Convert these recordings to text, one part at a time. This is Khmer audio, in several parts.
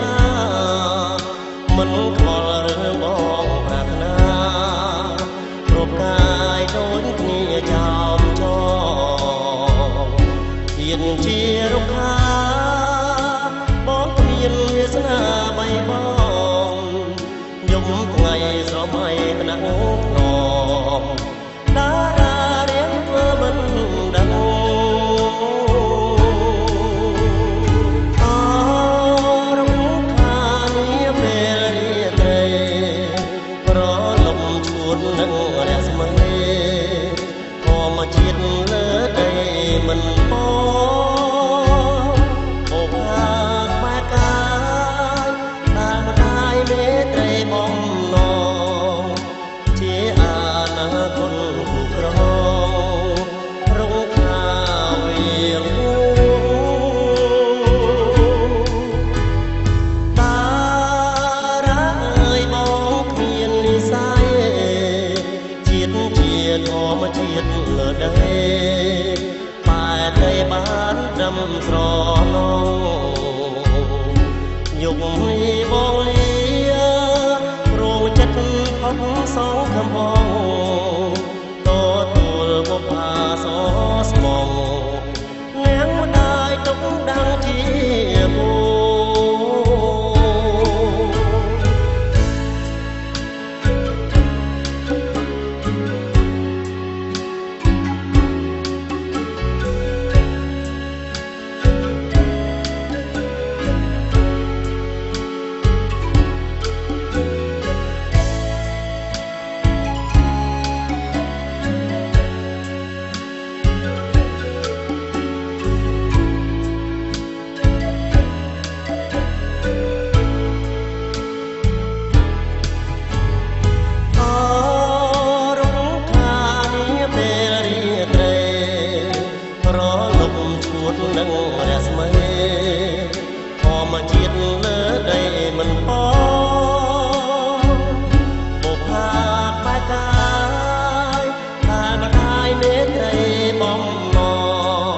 ហាមិនខ្វល់រឿងបងប្រាថ្នាប្រកកាយដូចគ្នាចោមចោហ៊ានជារុក្ខាបងគ្មានវាសនាបៃបងយំថ្ងៃស្រមៃថ្នាក់ធ្នមតារារៀងធ្វើមិនដឹងនឹងរស្មីធម្មជាតិលើដីមិនបងអូខាក្បែរកាយតាមដាយមេត្រីបំណងជាអាណាគុណគូក្ររងខាវាលតារាអើយបងគ្មាននិស័យជាធម្មជាតិលើដីបែរទៅបានត្រឹមស្រណងយុគបងលារងចិត្តផុតសងខំបងតទួលបុប្ផាសស្មងនាងម្ដាយទុកដាំងជាបូនឹងរស្មីធម្មជាតិលើដីមិនបងបុប្ផាក្បែរកាយថាម្ដាយមេត្រីបំណ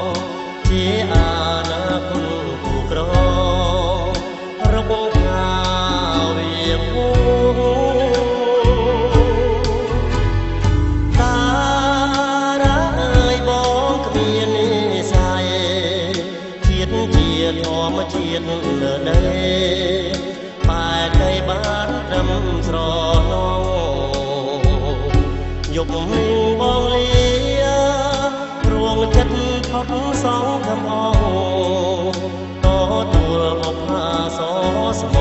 ងជាអាណាគុណគូក្ររកខាវាវតារាអើយបងគ្មាននិស័យជាធម្មជាតិលើដីបែរទៅបានត្រឹមស្រណងយប់បងលារងចិត្តផុតសងខំអងតទួលបុប្ផាសស្ម